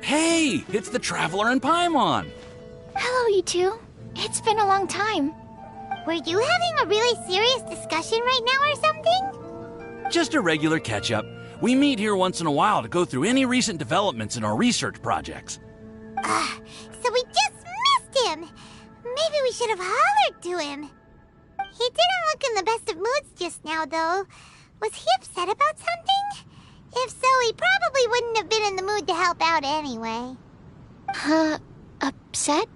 Hey, it's the Traveler and Paimon. Hello, you two. It's been a long time. Were you having a really serious discussion right now or something? Just a regular catch-up. We meet here once in a while to go through any recent developments in our research projects. So we just missed him. Maybe we should have hollered to him. He didn't look in the best of moods just now, though. Was he upset about something? If so, he probably wouldn't have been in the mood to help out anyway. Upset?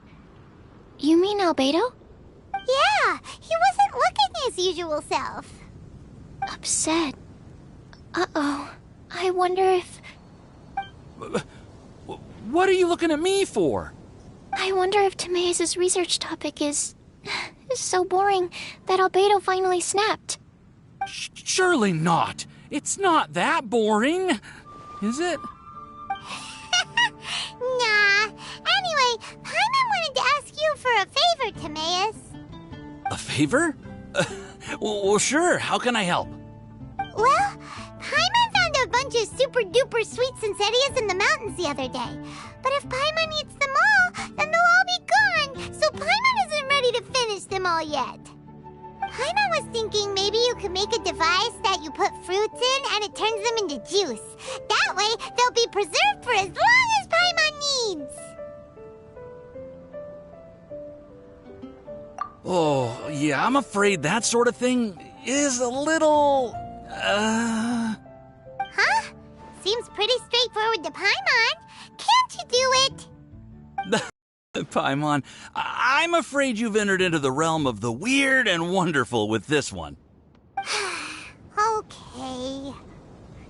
You mean Albedo? Yeah, he wasn't looking his usual self. Upset? Uh-oh. I wonder if... What are you looking at me for? I wonder if Timaeus' research topic is so boring that Albedo finally snapped. Surely not. It's not that boring, is it? Nah. Anyway, Paimon wanted to ask you for a favor, Timaeus. A favor? Well, sure. How can I help? Well, Paimon found a bunch of super-duper sweet Sincerias in the mountains the other day. But if Paimon eats them all, then they'll all be gone, so Paimon isn't ready to finish them all yet. Paimon was thinking maybe you could make a device that you put fruits in and it turns them into juice. That way, they'll be preserved for as long as Paimon needs. Oh, yeah, I'm afraid that sort of thing is a little... Huh? Seems pretty straightforward to Paimon. Can't you do it? Paimon, I'm afraid you've entered into the realm of the weird and wonderful with this one. Okay.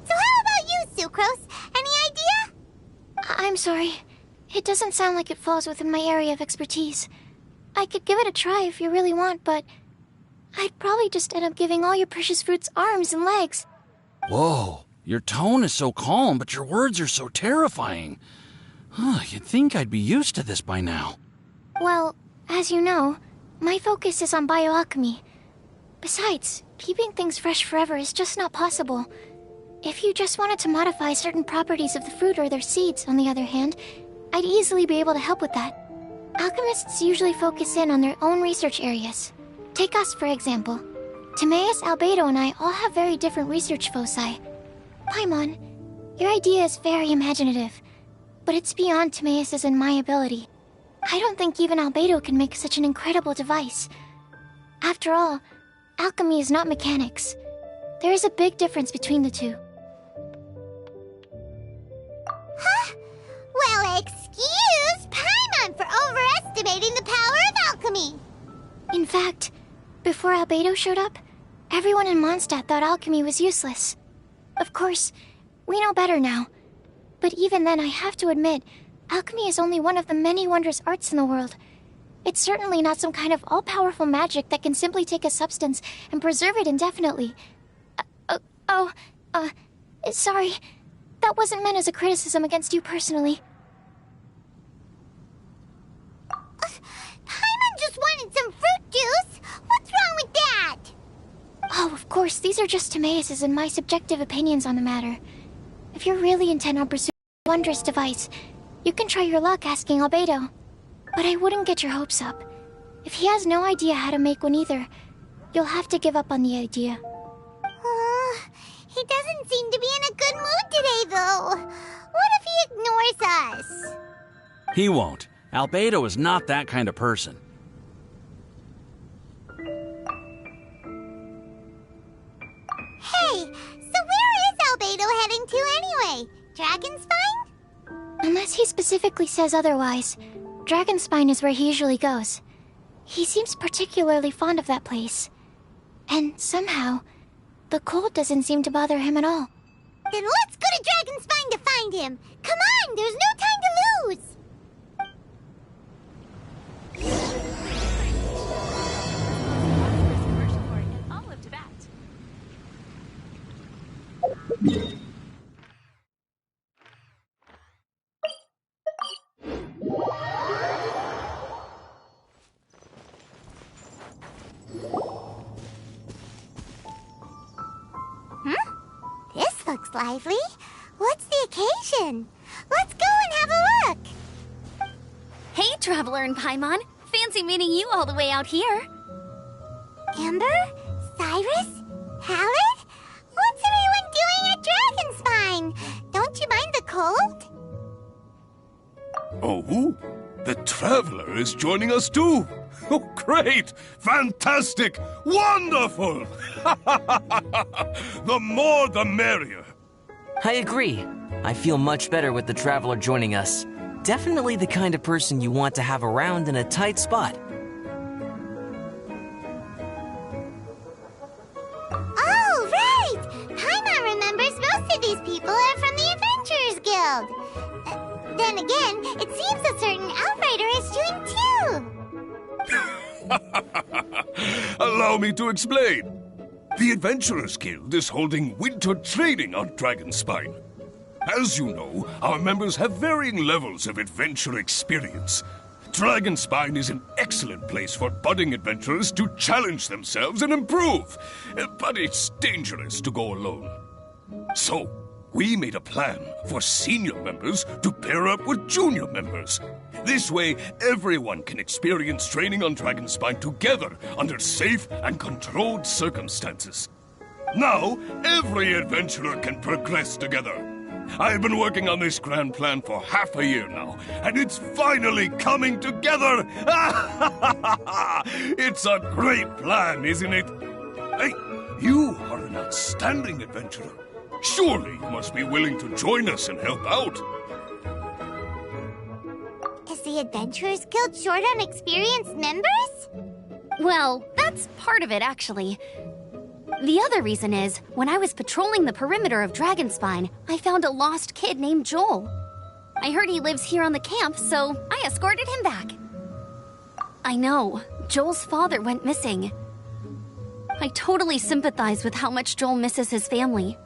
So how about you, Sucrose? Any idea? I'm sorry. It doesn't sound like it falls within my area of expertise. I could give it a try if you really want, but I'd probably just end up giving all your precious fruits arms and legs. Whoa, your tone is so calm, but your words are so terrifying. You'd think I'd be used to this by now. Well, as you know, my focus is on bioalchemy. Besides, keeping things fresh forever is just not possible. If you just wanted to modify certain properties of the fruit or their seeds, on the other hand, I'd easily be able to help with that. Alchemists usually focus in on their own research areas. Take us, for example. Timaeus, Albedo, and I all have very different research foci. Paimon, your idea is very imaginative, but it's beyond Timaeus' and my ability. I don't think even Albedo can make such an incredible device. After all, alchemy is not mechanics. There is a big difference between the two. Huh? Well, excuse Paimon for overestimating the power of alchemy. In fact, before Albedo showed up, everyone in Mondstadt thought alchemy was useless. Of course, we know better now. But even then, I have to admit, alchemy is only one of the many wondrous arts in the world. It's certainly not some kind of all-powerful magic that can simply take a substance and preserve it indefinitely. Sorry. That wasn't meant as a criticism against you personally. Paimon just wanted some fruit juice. What's wrong with that? Oh, of course, these are just Timaeus' and my subjective opinions on the matter. If you're really intent on pursuing a wondrous device, you can try your luck asking Albedo. But I wouldn't get your hopes up. If he has no idea how to make one either, you'll have to give up on the idea. He doesn't seem to be in a good mood today, though. What if he ignores us? He won't. Albedo is not that kind of person. Hey, so where is Albedo heading to anyway? Dragonspine? Unless he specifically says otherwise, Dragonspine is where he usually goes. He seems particularly fond of that place. And somehow, the cold doesn't seem to bother him at all. Then let's go to Dragonspine to find him. Come on, there's no time to lose. This looks lively. What's the occasion? Let's go and have a look. Traveler and Paimon. Fancy meeting you all the way out here. Amber? Cyrus? Halid? What's everyone doing at Dragonspine? Don't you mind the cold? Oh, the Traveler is joining us too. Oh, great! Fantastic! Wonderful! The more the merrier. I agree. I feel much better with the Traveler joining us. Definitely the kind of person you want to have around in a tight spot. Oh, right! Paimon remembers most of these people are from the Adventurers Guild. Then again, it seems a certain Outrider is doing too. Allow me to explain. The Adventurers Guild is holding winter training on Dragonspine. As you know, our members have varying levels of adventure experience. Dragonspine is an excellent place for budding adventurers to challenge themselves and improve, but it's dangerous to go alone. So, we made a plan for senior members to pair up with junior members. This way, everyone can experience training on Dragonspine together under safe and controlled circumstances. Now, every adventurer can progress together. I've been working on this grand plan for half a year now, and it's finally coming together! It's a great plan, isn't it? Hey, you are an outstanding adventurer. Surely you must be willing to join us and help out. Is the Adventurers Guild short on experienced members? Well, that's part of it, actually. The other reason is, when I was patrolling the perimeter of Dragonspine, I found a lost kid named Joel. I heard he lives here on the camp, so I escorted him back. I know, Joel's father went missing. I totally sympathize with how much Joel misses his family.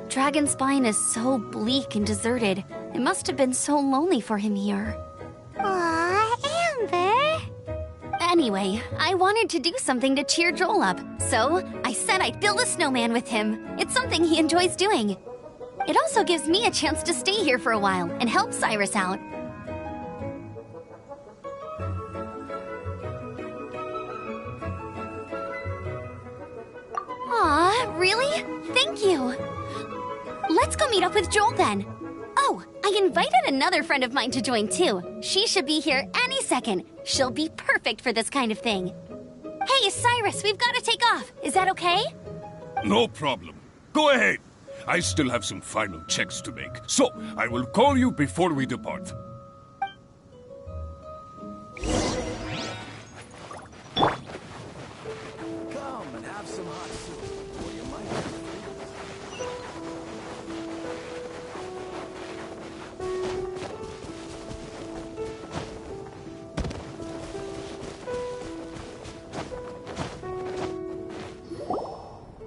Dragonspine is so bleak and deserted. It must have been so lonely for him here. Aw, Amber. Anyway, I wanted to do something to cheer Joel up, so I said I'd build a snowman with him. It's something he enjoys doing. It also gives me a chance to stay here for a while and help Cyrus out. Aw, really? Thank you. Let's go meet up with Joel then. Oh, I invited another friend of mine to join too. She should be here any second. She'll be perfect for this kind of thing. Hey, Cyrus, we've got to take off. Is that okay? No problem. Go ahead. I still have some final checks to make, so I will call you before we depart. Come and have some hot soup, or you might have to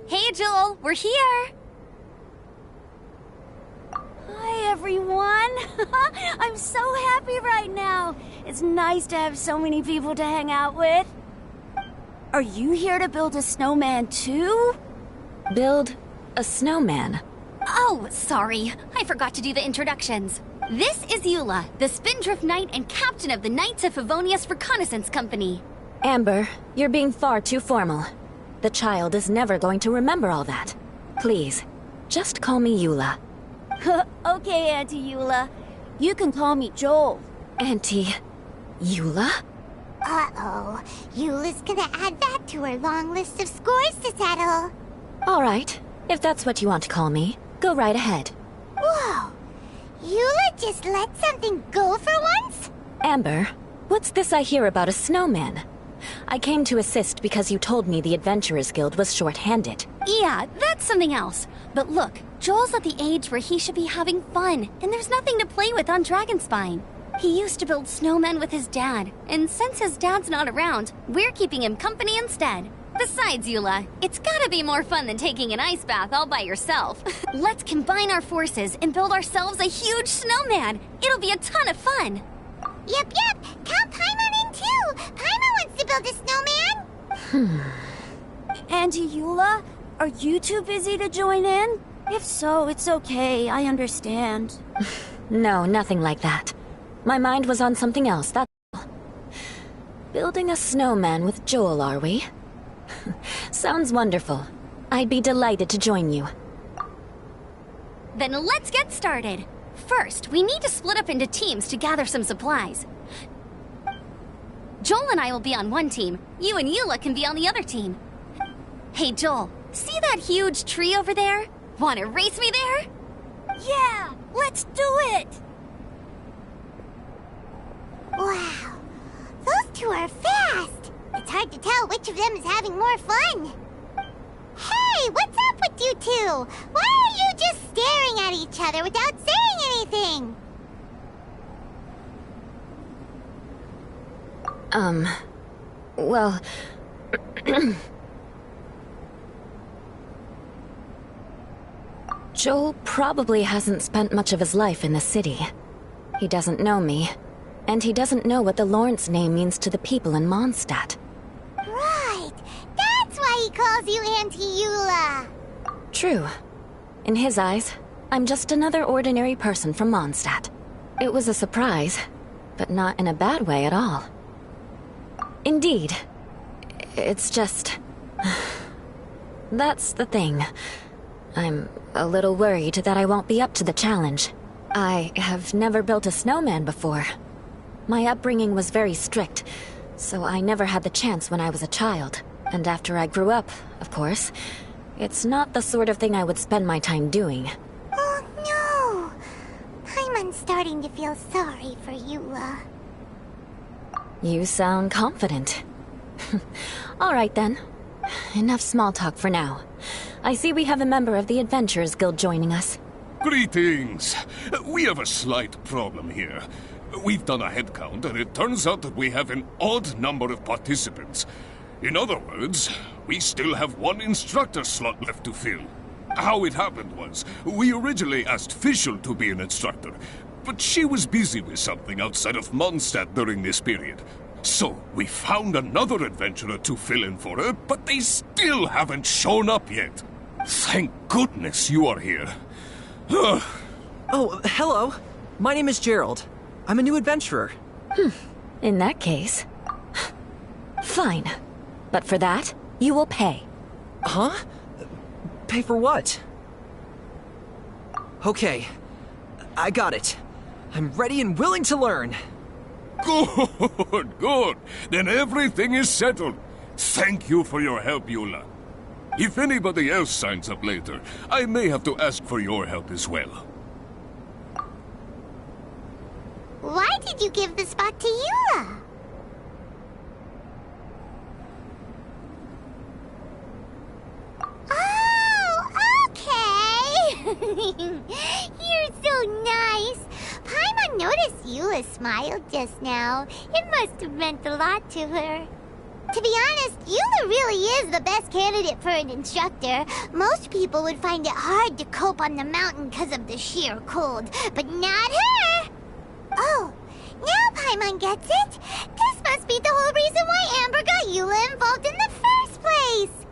Hey, Joel, we're here. Hi, everyone. I'm so happy right now. It's nice to have so many people to hang out with. Are you here to build a snowman too? Build a snowman? Oh, sorry. I forgot to do the introductions. This is Eula, the Spindrift Knight and captain of the Knights of Favonius Reconnaissance Company. Amber, you're being far too formal. The child is never going to remember all that. Please, just call me Eula. Okay, Auntie Eula. You can call me Joel. Auntie Eula? Uh-oh. Eula's gonna add that to her long list of scores to settle. All right, if that's what you want to call me, go right ahead. Whoa. Eula just let something go for once? Amber, what's this I hear about a snowman? I came to assist because you told me the Adventurers Guild was short-handed. Yeah, that's something else. But look, Joel's at the age where he should be having fun, and there's nothing to play with on Dragonspine. He used to build snowmen with his dad, and since his dad's not around, we're keeping him company instead. Besides, Eula, it's gotta be more fun than taking an ice bath all by yourself. Let's combine our forces and build ourselves a huge snowman. It'll be a ton of fun. Yep. Count Paimon in too. Paimon wants to build a snowman. Auntie Eula, are you too busy to join in? If so, it's okay. I understand. No, nothing like that. My mind was on something else, that's all. Building a snowman with Joel, are we? Sounds wonderful. I'd be delighted to join you. Then let's get started. First, we need to split up into teams to gather some supplies. Joel and I will be on one team. You and Eula can be on the other team. Hey, Joel, see that huge tree over there? Want to race me there? Yeah, let's do it! Wow, those two are fast. It's hard to tell which of them is having more fun. Hey, what's up with you two? Why are you just staring at each other without saying anything? Well... Joel probably hasn't spent much of his life in the city. He doesn't know me, and he doesn't know what the Lawrence name means to the people in Mondstadt. Right, that's why he calls you Auntie Eula. True. In his eyes, I'm just another ordinary person from Mondstadt. It was a surprise, but not in a bad way at all. Indeed. It's just... That's the thing. I'm a little worried that I won't be up to the challenge. I have never built a snowman before. My upbringing was very strict, so I never had the chance when I was a child. And after I grew up, of course, it's not the sort of thing I would spend my time doing. Oh no! Paimon's starting to feel sorry for Eula. You sound confident. All right then. Enough small talk for now. I see we have a member of the Adventurers Guild joining us. Greetings. We have a slight problem here. We've done a head count, and it turns out that we have an odd number of participants. In other words, we still have one instructor slot left to fill. How it happened was, we originally asked Fischl to be an instructor, but she was busy with something outside of Mondstadt during this period. So, we found another adventurer to fill in for her, but they still haven't shown up yet. Thank goodness you are here. Oh, hello. My name is Gerald. I'm a new adventurer. In that case... Fine. But for that, you will pay. Huh? Pay for what? Okay. I got it. I'm ready and willing to learn. Good, good. Then everything is settled. Thank you for your help, Eula. If anybody else signs up later, I may have to ask for your help as well. Why did you give the spot to Eula? Oh, okay! You're so nice. Paimon noticed Eula smiled just now. It must have meant a lot to her. To be honest, Eula really is the best candidate for an instructor. Most people would find it hard to cope on the mountain because of the sheer cold, but not her! Oh, now Paimon gets it. This must be the whole reason why Amber got Eula involved in the first place.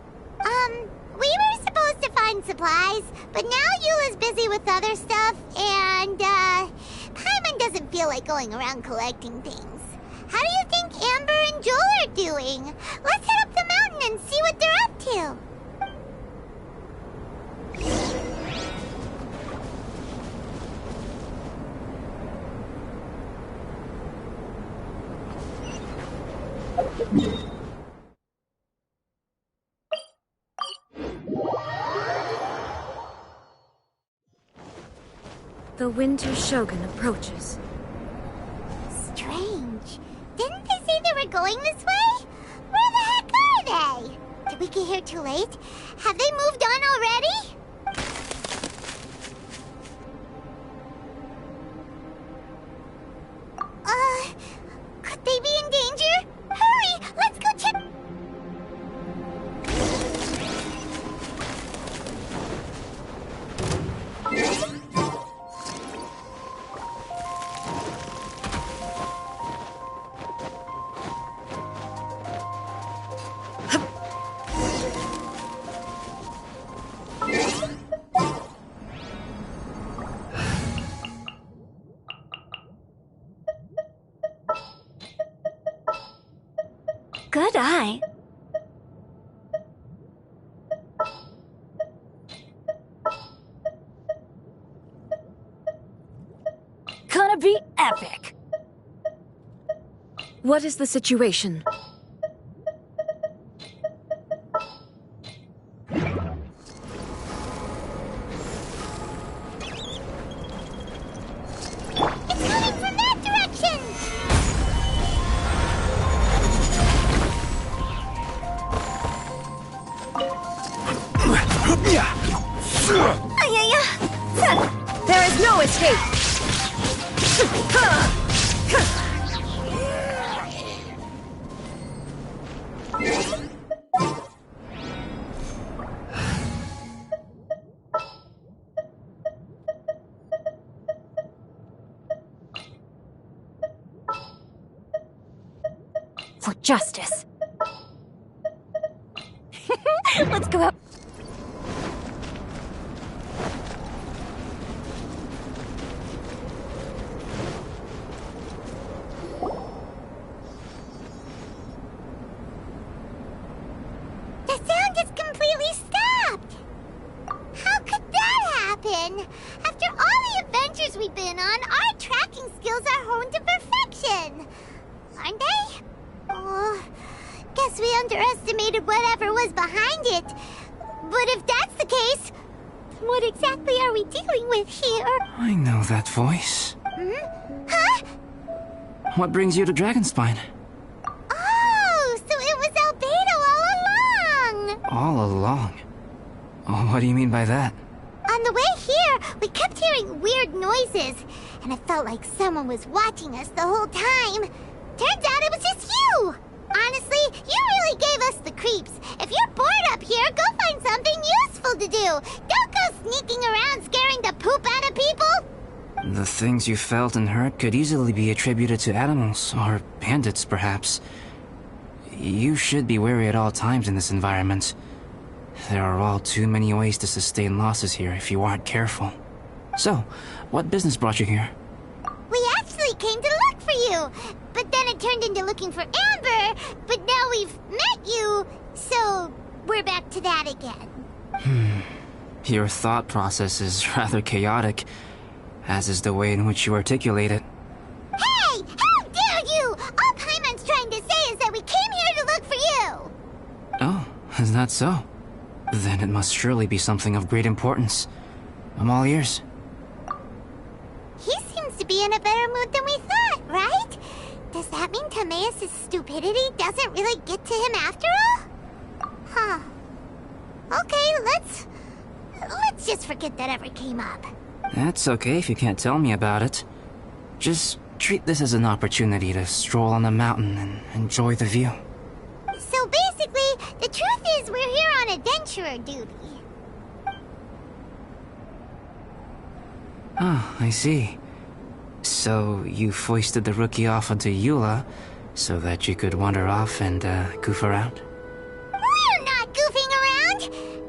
We were supposed to find supplies, but now Eula's busy with other stuff, and, Paimon doesn't feel like going around collecting things. How do you think Amber and Joel are doing? Let's head up the mountain and see what they're up to. The Winter Shogun approaches. Strange. Didn't they say they were going this way? Where the heck are they? Did we get here too late? Have they moved on already? Could they be in danger? Hurry! Let's go check... epic! What is the situation? It's moving from that direction! There is no escape! For justice. Let's go out. The sound just completely stopped! How could that happen? After all the adventures we've been on, our tracking skills are honed to perfection! Aren't they? Oh, guess we underestimated whatever was behind it. But if that's the case, what exactly are we dealing with here? I know that voice. Huh? What brings you to Dragonspine? Oh, so it was Albedo all along! All along? Oh, what do you mean by that? On the way here, we kept hearing weird noises, and it felt like someone was watching us the whole time. Turns out it was just you! Honestly, you really gave us the creeps. If you're bored up here, go find something useful to do. Don't go sneaking around scaring the poop out of people. The things you felt and heard could easily be attributed to animals, or bandits, perhaps. You should be wary at all times in this environment. There are all too many ways to sustain losses here if you aren't careful. So, what business brought you here? We actually came to look for you, but then it turned into looking for Amber, but now we've met you, so we're back to that again. Your thought process is rather chaotic, as is the way in which you articulate it. Hey! How dare you! All Paimon's trying to say is that we came here to look for you! Oh, is that so? Then it must surely be something of great importance. I'm all ears. He seems to be in a better mood than we thought, right? Does that mean Timaeus' stupidity doesn't really get to him after all? Huh. Okay, let's just forget that ever came up. That's okay if you can't tell me about it. Just treat this as an opportunity to stroll on the mountain and enjoy the view. So basically, the truth is we're here on adventurer duty. Oh, I see. So you foisted the rookie off onto Eula so that you could wander off and goof around? We're not goofing around!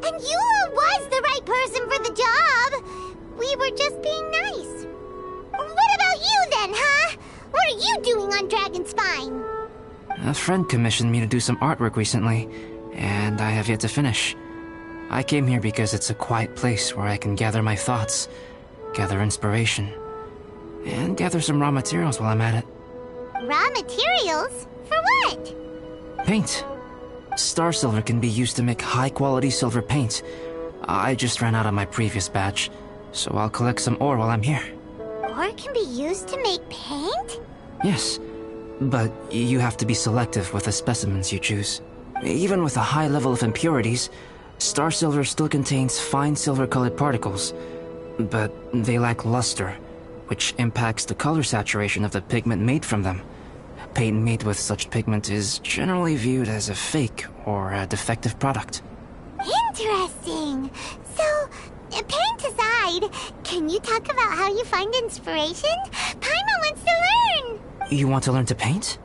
And Eula was the right person for the job! We were just being nice. What about you then, huh? What are you doing on Dragonspine? A friend commissioned me to do some artwork recently, and I have yet to finish. I came here because it's a quiet place where I can gather my thoughts, gather inspiration, and gather some raw materials while I'm at it. Raw materials? For what? Paint. Star silver can be used to make high-quality silver paint. I just ran out of my previous batch, so I'll collect some ore while I'm here. Ore can be used to make paint? Yes, but you have to be selective with the specimens you choose. Even with a high level of impurities, star silver still contains fine silver-colored particles, but they lack luster, which impacts the color saturation of the pigment made from them. Paint made with such pigment is generally viewed as a fake or a defective product. Interesting. So, paint aside, can you talk about how you find inspiration? Paimon wants to learn. You want to learn to paint?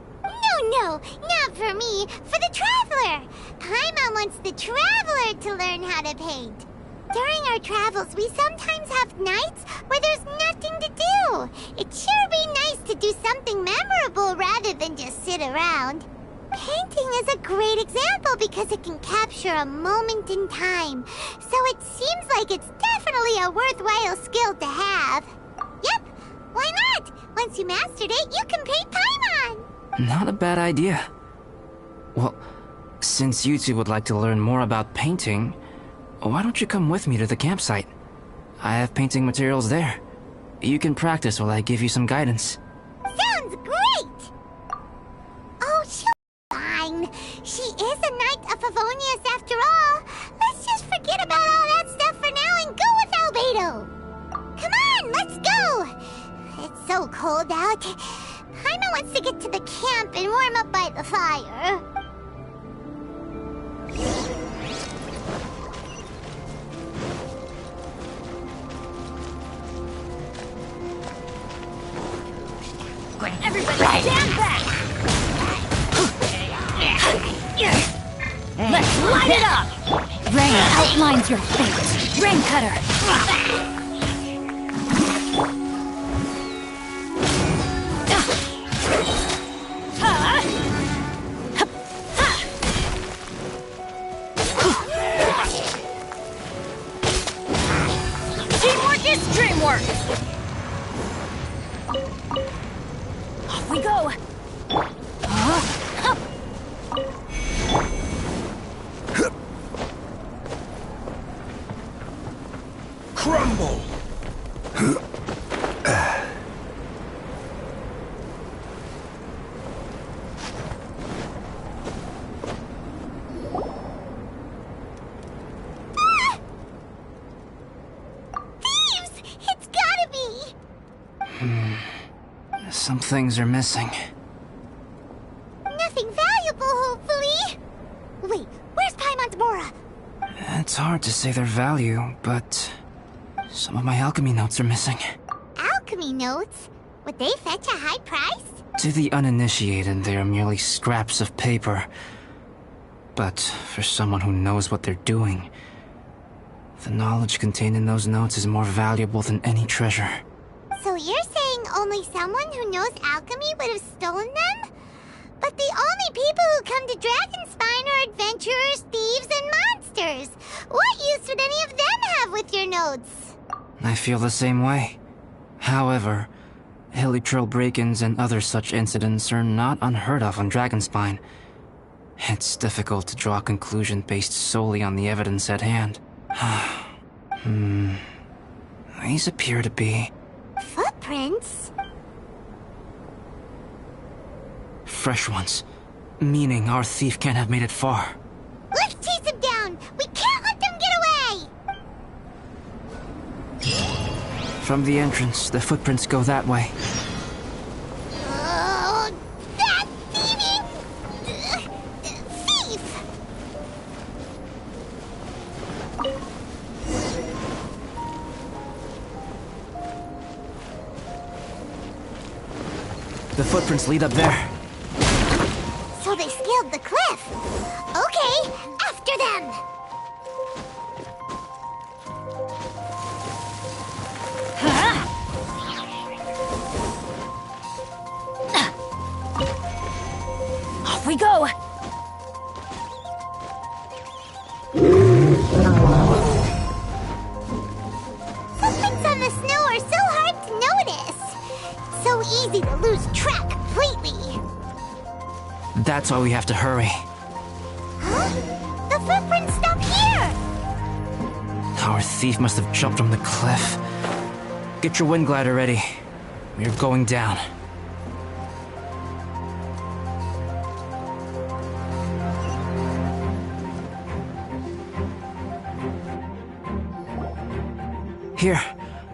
No, not for me. For the Traveler. Paimon wants the Traveler to learn how to paint. During our travels, we sometimes have nights where there's nothing to do. It'd sure be nice to do something memorable rather than just sit around. Painting is a great example because it can capture a moment in time. So it seems like it's definitely a worthwhile skill to have. Yep, why not? once you mastered it, you can paint Paimon! Not a bad idea. Well, since you two would like to learn more about painting, why don't you come with me to the campsite? I have painting materials there. You can practice while I give you some guidance. Sounds great! Oh, she'll be fine. She is a knight of Favonius after all. Let's just forget about all that stuff for now and go with Albedo. Come on, let's go! It's so cold out. Paimon wants to get to the camp and warm up by the fire. Everybody stand back! Let's light it up! Rain outlines your fate. Rain cutter! Teamwork is dreamwork! Off we go! Crumble! Thieves! It's gotta be! Some things are missing. Nothing valuable, hopefully. Wait, where's Paimon's Mora? It's hard to say their value, but some of my alchemy notes are missing. Alchemy notes? Would they fetch a high price? To the uninitiated, they are merely scraps of paper. But for someone who knows what they're doing, the knowledge contained in those notes is more valuable than any treasure. So you're saying only someone who knows alchemy would have stolen them? But the only people who come to Dragonspine are adventurers, thieves, and monsters. What use would any of them have with your notes? I feel the same way. However, hilly trail break-ins and other such incidents are not unheard of on Dragonspine. It's difficult to draw a conclusion based solely on the evidence at hand. These appear to be Footprints? fresh ones, meaning our thief can't have made it far. Let's chase him down! We can't let them get away! From the entrance, the footprints go that way. Oh, that thieving... thief! The footprints lead up there. So they scaled the cliff. Okay, after them! Off we go! Footprints on the snow are so hard to notice. So easy to lose track completely. That's why we have to hurry. Huh? The footprints stop here! Our thief must have jumped from the cliff. Get your wind glider ready. We're going down. Here,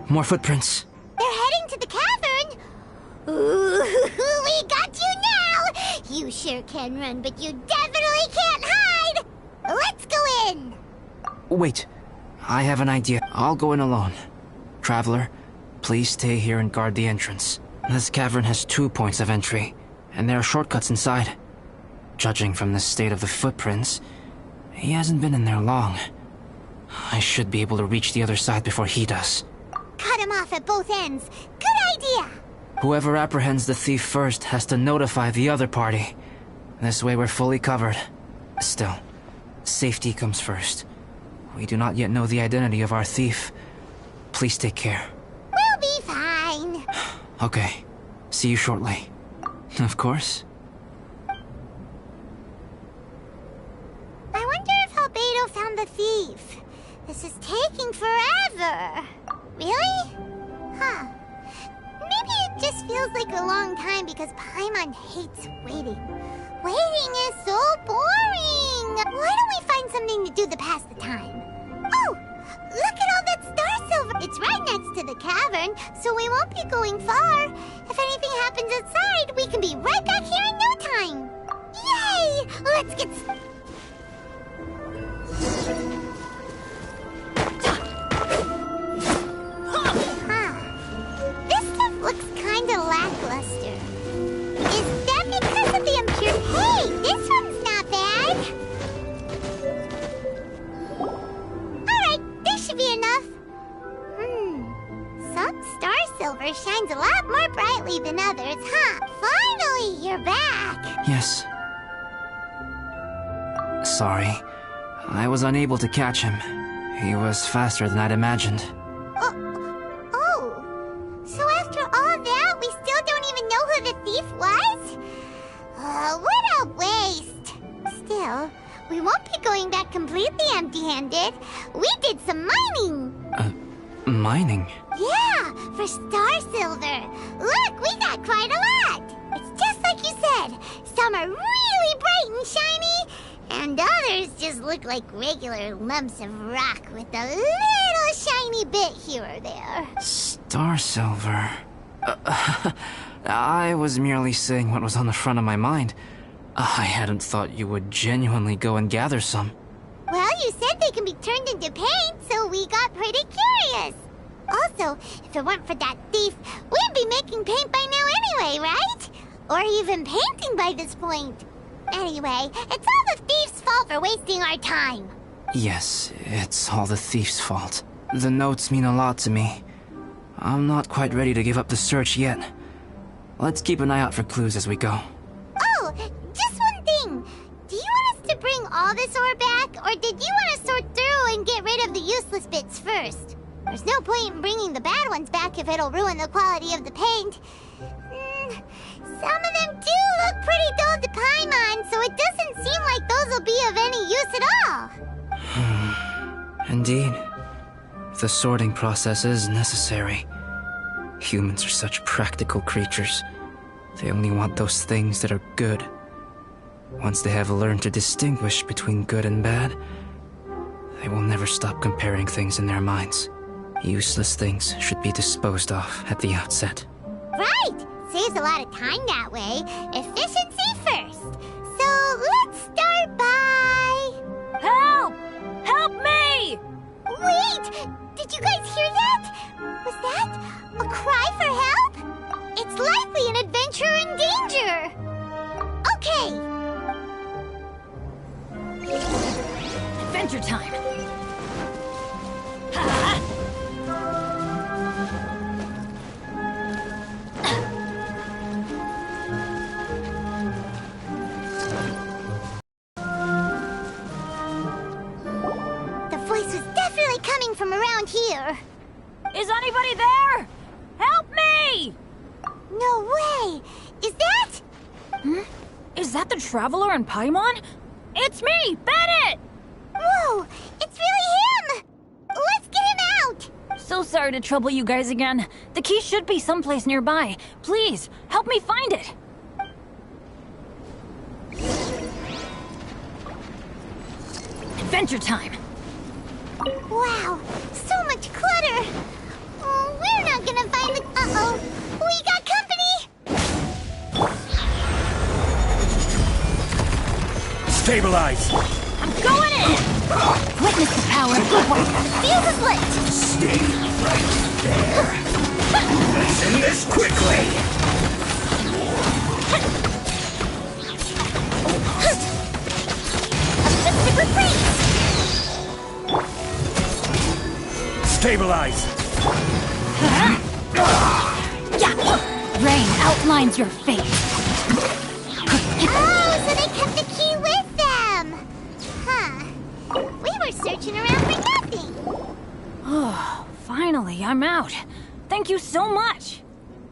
more footprints. They're heading to the cavern! Ooh, we got you now! You sure can run, but you definitely can't hide! Let's go in! Wait, I have an idea. I'll go in alone. Traveler, please stay here and guard the entrance. This cavern has 2 points of entry, and there are shortcuts inside. Judging from the state of the footprints, he hasn't been in there long. I should be able to reach the other side before he does. Cut him off at both ends. Good idea! Whoever apprehends the thief first has to notify the other party. This way we're fully covered. Still, safety comes first. We do not yet know the identity of our thief. Please take care. We'll be fine. Okay. See you shortly. Of course. I wonder if Albedo found the thief. This is taking forever. Really? Huh. Maybe it just feels like a long time because Paimon hates waiting. Waiting is so boring! Why don't we find something to do to pass the time? Oh! Look at all that star silver! It's right next to the cavern, so we won't be going far. If anything happens outside, we can be right back here in no time. Yay! Let's get... This stuff looks kinda lackluster. Is that because of the impure... Hey, this one's not bad! Alright, this should be enough. Some star silver shines a lot more brightly than others, huh? Finally, you're back! Yes. Sorry. I was unable to catch him. He was faster than I'd imagined. So after all that, we still don't even know who the thief was? What a waste! Still, we won't be going back completely empty-handed. We did some mining! Mining? Yeah, for star silver. Look, we got quite a lot! It's just like you said. Some are really bright and shiny, and others just look like regular lumps of rock with a little shiny bit here or there. Star silver. I was merely saying what was on the front of my mind. I hadn't thought you would genuinely go and gather some. Well, you said they can be turned into paint, so we got pretty curious. Also, if it weren't for that thief, we'd be making paint by now anyway, right? Or even painting by this point. Anyway, it's all the thief's fault for wasting our time. Yes, it's all the thief's fault. The notes mean a lot to me. I'm not quite ready to give up the search yet. Let's keep an eye out for clues as we go. Oh, just one thing. Do you want us to bring all this ore back, or did you want to sort through and get rid of the useless bits first? There's no point in bringing the bad ones back if it'll ruin the quality of the paint. Some of them do look pretty dull to Paimon, so it doesn't seem like those will be of any use at all. Indeed. The sorting process is necessary. Humans are such practical creatures. They only want those things that are good. Once they have learned to distinguish between good and bad, they will never stop comparing things in their minds. Useless things should be disposed of at the outset. Right! Saves a lot of time that way. Efficiency first. So let's start by... Help! Help me! Wait! Did you guys hear that? Was that a cry for help? It's likely an adventurer in danger. Okay. Adventure time. Ha! From around here. Is anybody there? Help me! No way! Is that? Is that the Traveler in Paimon? It's me, Bennett! Whoa! It's really him! Let's get him out! So sorry to trouble you guys again. The key should be someplace nearby. Please, help me find it. Adventure time! Wow, so much clutter! Oh, we're not gonna find the... Uh-oh! We got company! Stabilize! I'm going in! Witness the power of good work. Fuse is lit! Stay right there. Let's end this quickly! A mystic retreat! Stabilize! Rain outlines your fate. Oh, so they kept the key with them! Huh. We were searching around for nothing. Oh, finally, I'm out. Thank you so much.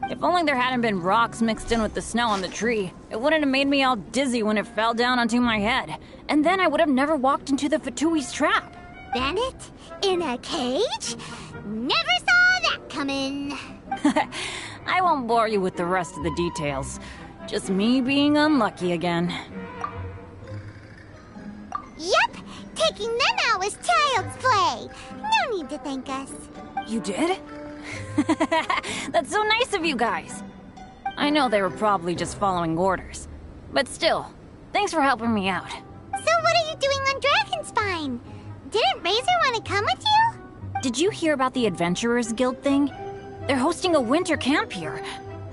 If only there hadn't been rocks mixed in with the snow on the tree, it wouldn't have made me all dizzy when it fell down onto my head. And then I would have never walked into the Fatui's trap. Bennett? In a cage? Never saw that coming. I won't bore you with the rest of the details. Just me being unlucky again. Yep, taking them out was child's play. No need to thank us. You did? That's so nice of you guys. I know they were probably just following orders. But still, thanks for helping me out. So what are you doing on Dragonspine? Didn't Razor want to come with you? Did you hear about the Adventurers Guild thing? They're hosting a winter camp here.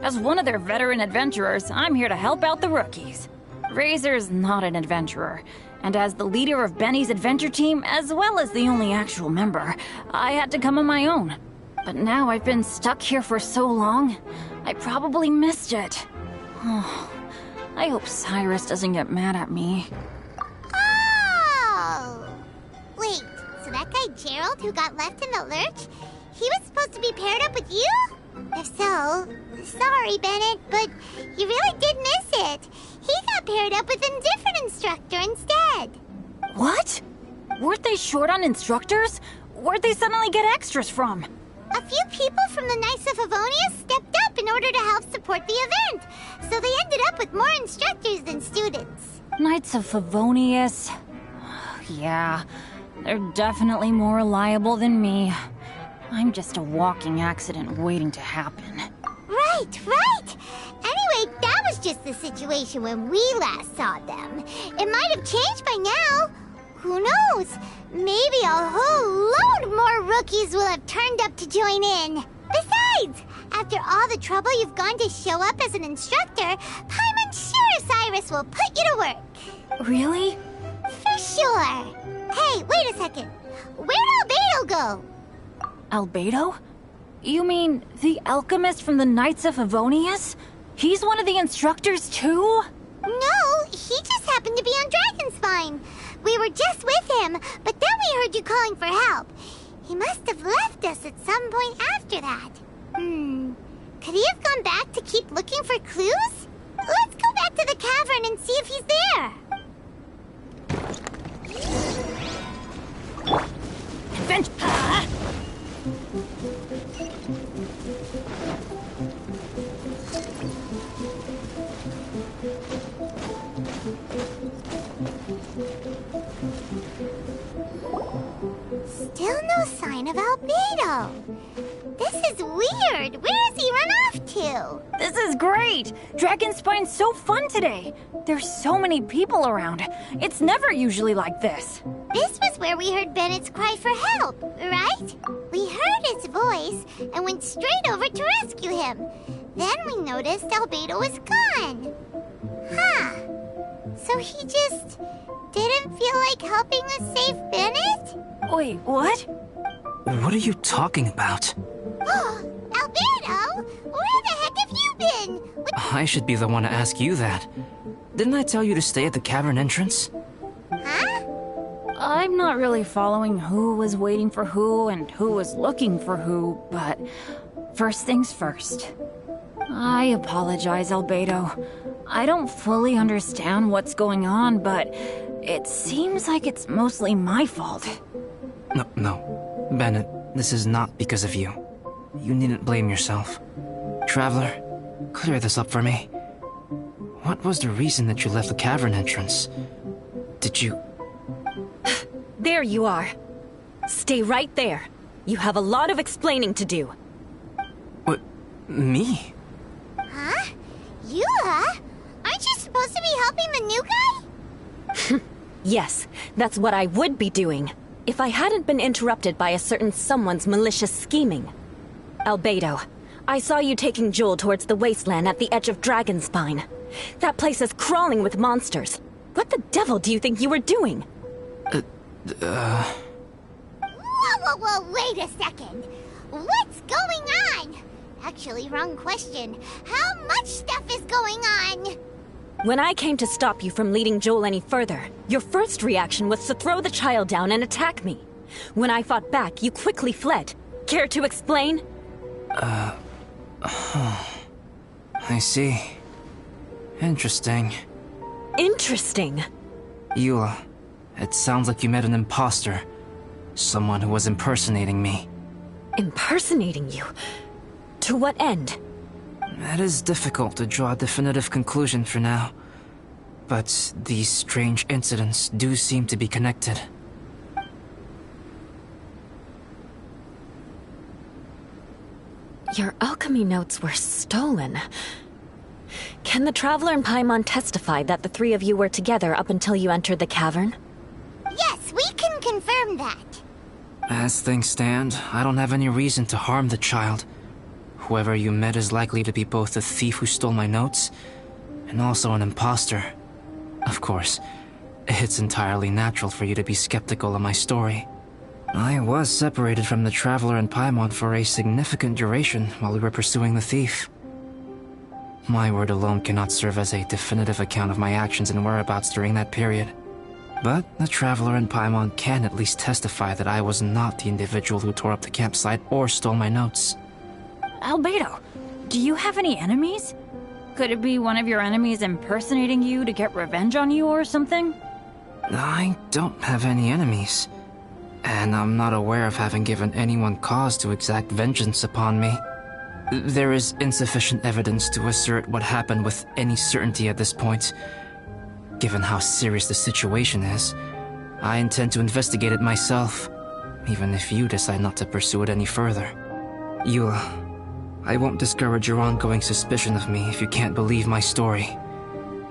As one of their veteran adventurers, I'm here to help out the rookies. Razor's not an adventurer, and as the leader of Benny's adventure team, as well as the only actual member, I had to come on my own. But now I've been stuck here for so long, I probably missed it. Oh, I hope Cyrus doesn't get mad at me. Oh! Wait, so that guy Gerald who got left in the lurch, he was supposed to be paired up with you? If so, sorry, Bennett, but you really did miss it. He got paired up with a different instructor instead. What? Weren't they short on instructors? Where'd they suddenly get extras from? A few people from the Knights of Avonia stepped up in order to help support the event, so they ended up with more instructors than students. Knights of Favonius. Yeah, they're definitely more reliable than me. I'm just a walking accident waiting to happen. Right. Anyway, that was just the situation when we last saw them. It might have changed by now. Who knows? Maybe a whole load more rookies will have turned up to join in. Besides, after all the trouble you've gone to show up as an instructor, Paimon's sure Cyrus will put you to work. Really? For sure. Hey, wait a second. Where'd Albedo go? Albedo? You mean the alchemist from the Knights of Favonius? He's one of the instructors too? No, he just happened to be on Dragonspine. We were just with him, but then we heard you calling for help. He must have left us at some point after that. Could he have gone back to keep looking for clues? Let's go back to the cavern and see if he's there. Adventure! Still no sign of Albedo. This is weird. Where has he run off to? This is great! Dragonspine's so fun today! There's so many people around. It's never usually like this. This was where we heard Bennett's cry for help, right? We heard his voice and went straight over to rescue him. Then we noticed Albedo was gone. Huh. So he just didn't feel like helping us save Bennett? Wait, what? What are you talking about? Albedo? Where the heck have you been? I should be the one to ask you that. Didn't I tell you to stay at the cavern entrance? Huh? I'm not really following who was waiting for who and who was looking for who, but first things first. I apologize, Albedo. I don't fully understand what's going on, but it seems like it's mostly my fault. No. Bennett, this is not because of you. You needn't blame yourself. Traveler, clear this up for me. What was the reason that you left the cavern entrance? Did you... There you are. Stay right there. You have a lot of explaining to do. What? Me? Huh? You, huh? Aren't you supposed to be helping the new guy? Yes, that's what I would be doing, if I hadn't been interrupted by a certain someone's malicious scheming. Albedo, I saw you taking Joel towards the wasteland at the edge of Dragonspine. That place is crawling with monsters. What the devil do you think you were doing? Whoa, wait a second. What's going on? Actually, wrong question. How much stuff is going on? When I came to stop you from leading Joel any further, your first reaction was to throw the child down and attack me. When I fought back, you quickly fled. Care to explain? I see. Interesting. Interesting? Eula, it sounds like you met an imposter. Someone who was impersonating me. Impersonating you? To what end? It is difficult to draw a definitive conclusion for now. But these strange incidents do seem to be connected. Your alchemy notes were stolen. Can the Traveler and Paimon testify that the three of you were together up until you entered the cavern? Yes, we can confirm that. As things stand, I don't have any reason to harm the child. Whoever you met is likely to be both the thief who stole my notes, and also an imposter. Of course, it's entirely natural for you to be skeptical of my story. I was separated from the Traveler and Paimon for a significant duration while we were pursuing the thief. My word alone cannot serve as a definitive account of my actions and whereabouts during that period. But the Traveler and Paimon can at least testify that I was not the individual who tore up the campsite or stole my notes. Albedo, do you have any enemies? Could it be one of your enemies impersonating you to get revenge on you or something? I don't have any enemies. And I'm not aware of having given anyone cause to exact vengeance upon me. There is insufficient evidence to assert what happened with any certainty at this point. Given how serious the situation is, I intend to investigate it myself, even if you decide not to pursue it any further. Eula, I won't discourage your ongoing suspicion of me if you can't believe my story.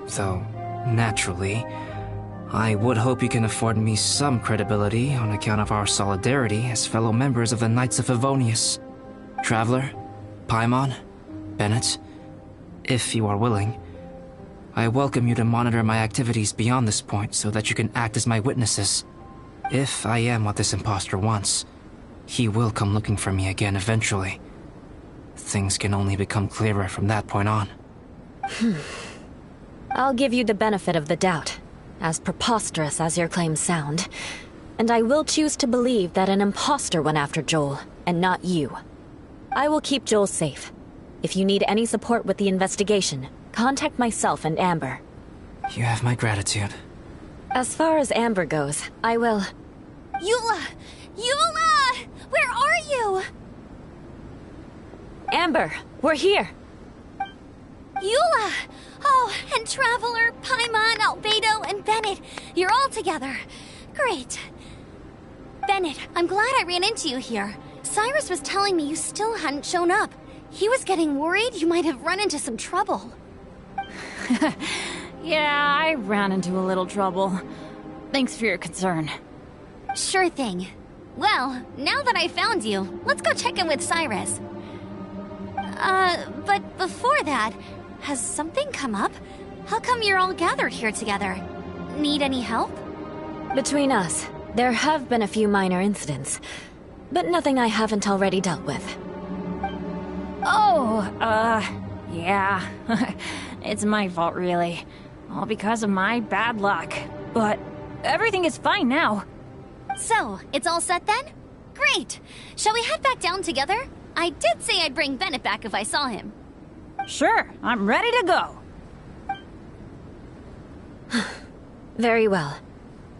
Though, naturally, I would hope you can afford me some credibility on account of our solidarity as fellow members of the Knights of Favonius. Traveler, Paimon, Bennett, if you are willing, I welcome you to monitor my activities beyond this point so that you can act as my witnesses. If I am what this imposter wants, he will come looking for me again eventually. Things can only become clearer from that point on. I'll give you the benefit of the doubt, as preposterous as your claims sound. And I will choose to believe that an imposter went after Joel, and not you. I will keep Joel safe. If you need any support with the investigation, contact myself and Amber. You have my gratitude. As far as Amber goes, I will... Eula! Eula! Where are you? Amber, we're here! Eula! Oh, and Traveler, Paimon, Albedo, and Bennett. You're all together. Great. Bennett, I'm glad I ran into you here. Cyrus was telling me you still hadn't shown up. He was getting worried you might have run into some trouble. Yeah, I ran into a little trouble. Thanks for your concern. Sure thing. Well, now that I found you, let's go check in with Cyrus. But before that, has something come up? How come you're all gathered here together? Need any help? Between us, there have been a few minor incidents, but nothing I haven't already dealt with. Oh, yeah. It's my fault, really. All because of my bad luck. But everything is fine now. So, it's all set then? Great! Shall we head back down together? I did say I'd bring Bennett back if I saw him. Sure, I'm ready to go. Very well.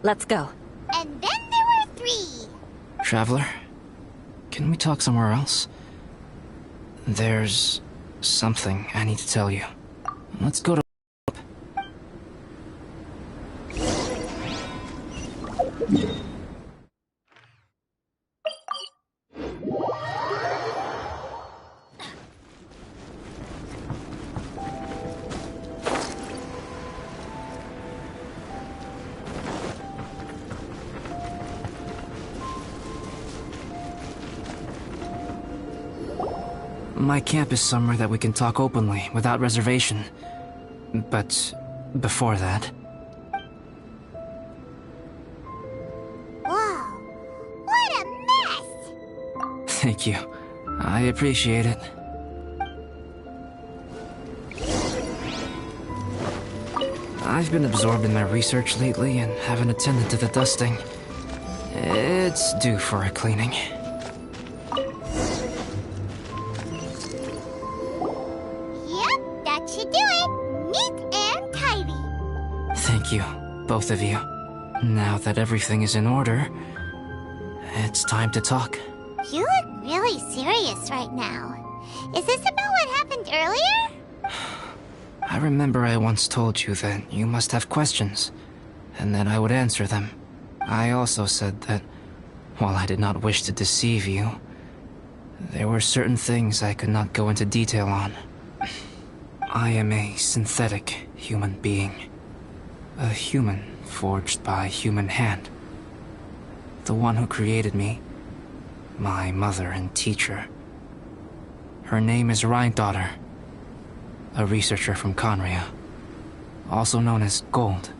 Let's go. And then there were 3. Traveler, can we talk somewhere else? There's something I need to tell you. Let's go to... My camp is somewhere that we can talk openly, without reservation. But before that... Whoa! What a mess! Thank you. I appreciate it. I've been absorbed in my research lately and haven't attended to the dusting. It's due for a cleaning. Yep, you, both of you. Now that everything is in order, it's time to talk. You look really serious right now. Is this about what happened earlier? I remember I once told you that you must have questions, and that I would answer them. I also said that, while I did not wish to deceive you, there were certain things I could not go into detail on. I am a synthetic human being. A human forged by human hand. The one who created me, my mother and teacher. Her name is Rhine-daughter, a researcher from Conria, also known as Gold.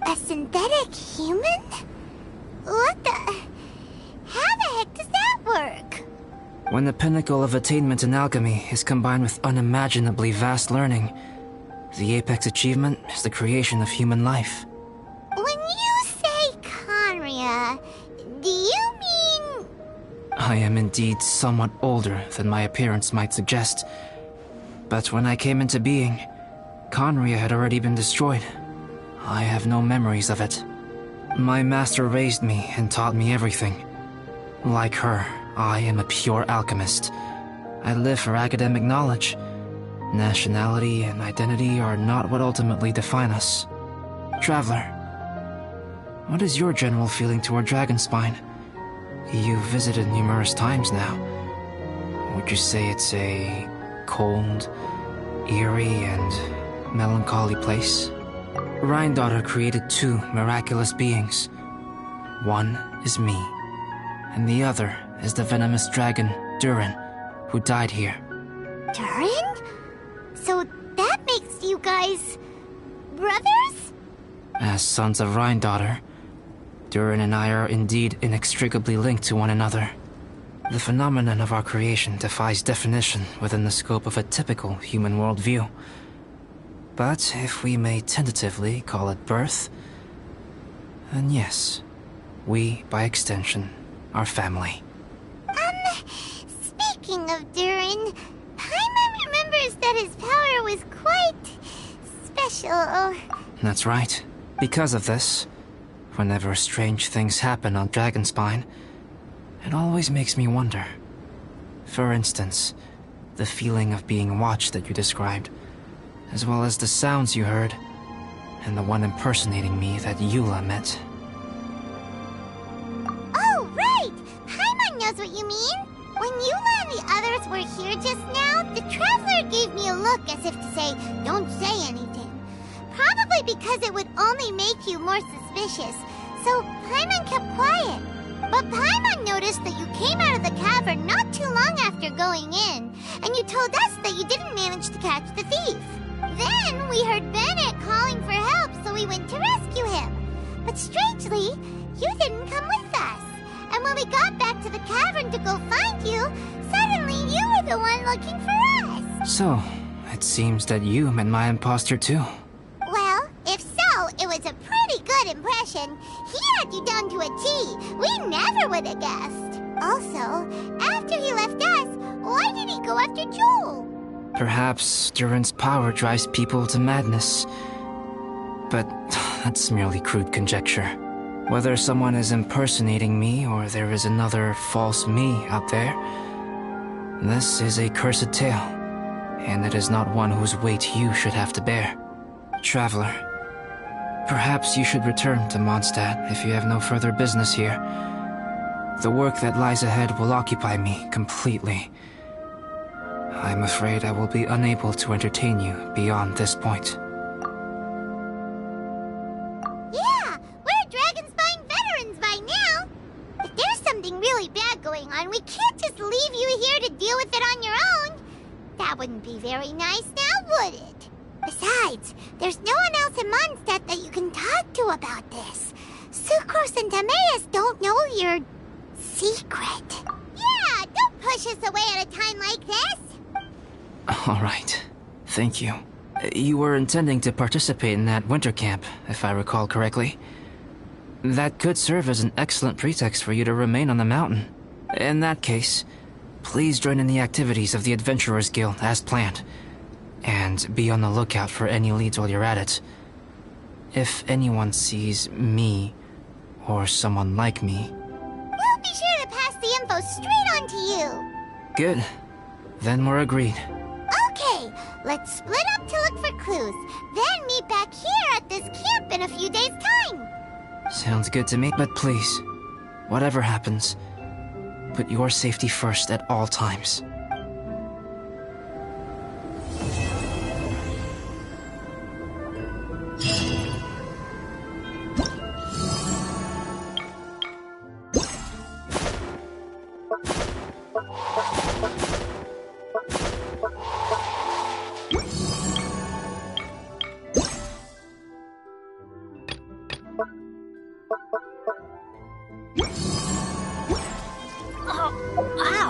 A synthetic human? What the... How the heck does that work? When the pinnacle of attainment in alchemy is combined with unimaginably vast learning, the apex achievement is the creation of human life. When you say Conria, do you mean... I am indeed somewhat older than my appearance might suggest. But when I came into being, Conria had already been destroyed. I have no memories of it. My master raised me and taught me everything. Like her, I am a pure alchemist. I live for academic knowledge. Nationality and identity are not what ultimately define us. Traveler, what is your general feeling toward Dragonspine? You've visited numerous times now. Would you say it's a cold, eerie, and melancholy place? Rhine-daughter created two miraculous beings. One is me, and the other is the venomous dragon, Durin, who died here. Durin? So that makes you guys... brothers? As sons of Rhine-daughter, Durin and I are indeed inextricably linked to one another. The phenomenon of our creation defies definition within the scope of a typical human worldview. But if we may tentatively call it birth, then yes, we, by extension, are family. Speaking of Durin, Paimon remembers that his power was quite... special. That's right. Because of this, whenever strange things happen on Dragonspine, it always makes me wonder. For instance, the feeling of being watched that you described, as well as the sounds you heard, and the one impersonating me that Eula met. Oh, right! Paimon knows what you mean! When Eula and the others were here just now, the Traveler gave me a look as if to say, don't say anything. Probably because it would only make you more suspicious, so Paimon kept quiet. But Paimon noticed that you came out of the cavern not too long after going in, and you told us that you didn't manage to catch the thief. Then we heard Bennett calling for help, so we went to rescue him. But strangely, you didn't come with us. And when we got back to the cavern to go find you, suddenly you were the one looking for us. So, it seems that you met my imposter too. Well, if so, it was a pretty good impression. He had you down to a T. We never would have guessed. Also, after he left us, why did he go after Joel? Perhaps Durin's power drives people to madness. But that's merely crude conjecture. Whether someone is impersonating me or there is another false me out there, this is a cursed tale, and it is not one whose weight you should have to bear. Traveler, perhaps you should return to Mondstadt if you have no further business here. The work that lies ahead will occupy me completely. I'm afraid I will be unable to entertain you beyond this point. Yeah, we're Dragonspine veterans by now. If there's something really bad going on, we can't just leave you here to deal with it on your own. That wouldn't be very nice now, would it? Besides, there's no one else in Mondstadt that you can talk to about this. Sucrose and Timaeus don't know your secret. Yeah, don't push us away at a time like this. All right. Thank you. You were intending to participate in that winter camp, if I recall correctly. That could serve as an excellent pretext for you to remain on the mountain. In that case, please join in the activities of the Adventurers Guild as planned. And be on the lookout for any leads while you're at it. if anyone sees me, or someone like me... We'll be sure to pass the info straight on to you. Good. Then we're agreed. Okay, let's split up to look for clues, then meet back here at this camp in a few days' time. Sounds good to me, but please, whatever happens, put your safety first at all times. Ow!